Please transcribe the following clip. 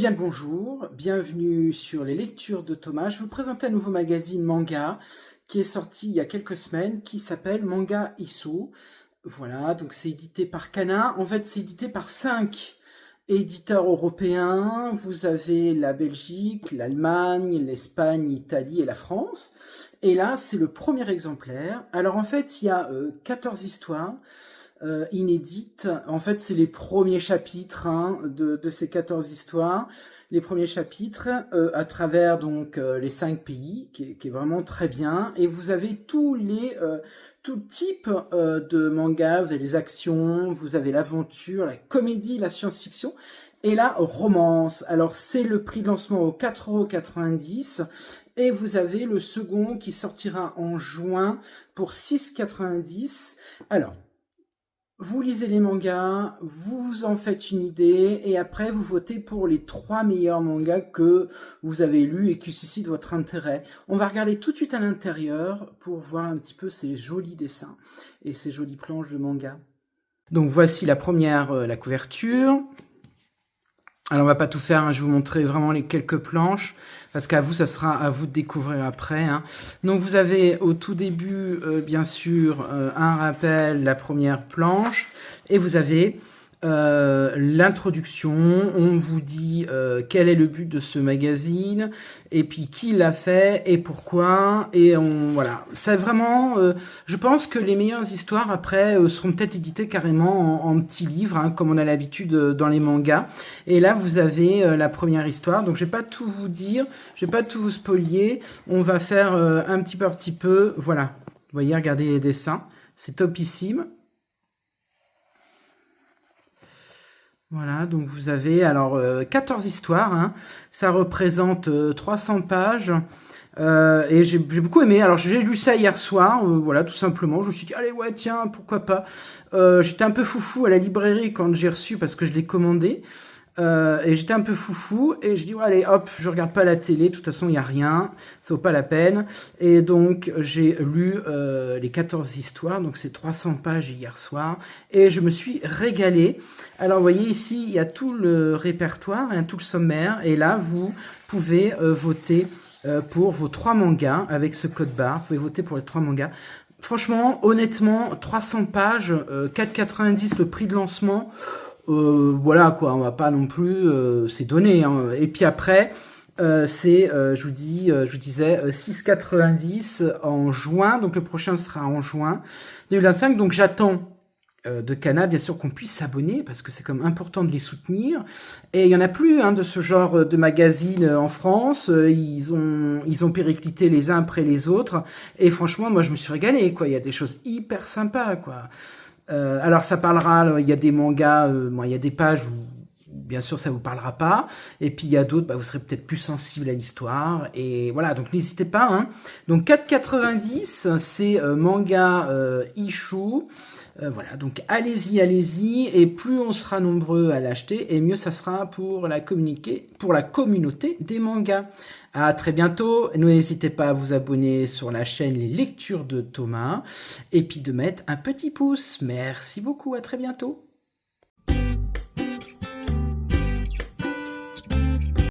bien le bonjour, bienvenue sur les lectures de Thomas. Je vous présente un nouveau magazine manga qui est sorti il y a quelques semaines, qui s'appelle Manga Issou. Voilà, donc c'est édité par Kana. En fait, c'est édité par 5 éditeurs européens. Vous avez la Belgique, l'Allemagne, l'Espagne, l'Italie et la France. Et là, c'est le premier exemplaire. Alors en fait, il y a 14 histoires. Inédite. En fait, c'est les premiers chapitres de ces 14 histoires. Les premiers chapitres à travers donc les 5 pays, qui est vraiment très bien. Et vous avez tout type de manga. Vous avez les actions, vous avez l'aventure, la comédie, la science-fiction et la romance. Alors, c'est le prix de lancement au 4,90 €. Et vous avez le second qui sortira en juin pour 6,90 €. Alors, vous lisez les mangas, vous vous en faites une idée, et après vous votez pour les 3 meilleurs mangas que vous avez lus et qui suscitent votre intérêt. On va regarder tout de suite à l'intérieur pour voir un petit peu ces jolis dessins et ces jolies planches de manga. Donc voici la première, la couverture. Alors on va pas tout faire, je vais vous montrer vraiment les quelques planches, parce qu'à vous, ça sera à vous de découvrir après. Donc vous avez au tout début, bien sûr, un rappel, la première planche, et vous avez l'introduction. On vous dit quel est le but de ce magazine, et puis qui l'a fait, et pourquoi, et voilà. C'est vraiment, je pense que les meilleures histoires, après, seront peut-être éditées carrément en petits livres, comme on a l'habitude dans les mangas. Et là, vous avez la première histoire. Donc, je vais pas tout vous dire, je vais pas tout vous spoiler. On va faire un petit peu. Voilà. Vous voyez, regardez les dessins. C'est topissime. Voilà, donc vous avez alors 14 histoires. Ça représente 300 pages. Et j'ai beaucoup aimé. Alors j'ai lu ça hier soir, voilà, tout simplement. Je me suis dit, allez, ouais, tiens, pourquoi pas. J'étais un peu foufou à la librairie quand j'ai reçu, parce que je l'ai commandé. Et j'étais un peu foufou, et je dis, ouais, allez, hop, je regarde pas la télé, de toute façon, il n'y a rien, ça vaut pas la peine. Et donc, j'ai lu les 14 histoires, donc c'est 300 pages hier soir, et je me suis régalé. Alors, vous voyez, ici, il y a tout le répertoire, tout le sommaire, et là, vous pouvez voter pour vos 3 mangas avec ce code barre. Vous pouvez voter pour les 3 mangas. Franchement, honnêtement, 300 pages, 4,90 le prix de lancement. Voilà quoi, on va pas non plus, c'est donné. Et puis après, je vous disais 6,90 en juin. Donc le prochain sera en juin 2025. Donc j'attends de Kana, bien sûr, qu'on puisse s'abonner, parce que c'est comme important de les soutenir. Et il y en a plus de ce genre de magazine en France. Ils ont périclité les uns après les autres. Et franchement, moi, je me suis régalé, quoi. Il y a des choses hyper sympas, quoi. Alors, ça parlera, il y a des mangas, il y a des pages où, bien sûr, ça vous parlera pas. Et puis, il y a d'autres, vous serez peut-être plus sensible à l'histoire. Et voilà, donc n'hésitez pas. Donc, 4,90, c'est Manga Issou. Voilà, donc allez-y, et plus on sera nombreux à l'acheter, et mieux ça sera pour la communauté des mangas. À très bientôt. N'hésitez pas à vous abonner sur la chaîne Les Lectures de Thomas, et puis de mettre un petit pouce. Merci beaucoup, à très bientôt.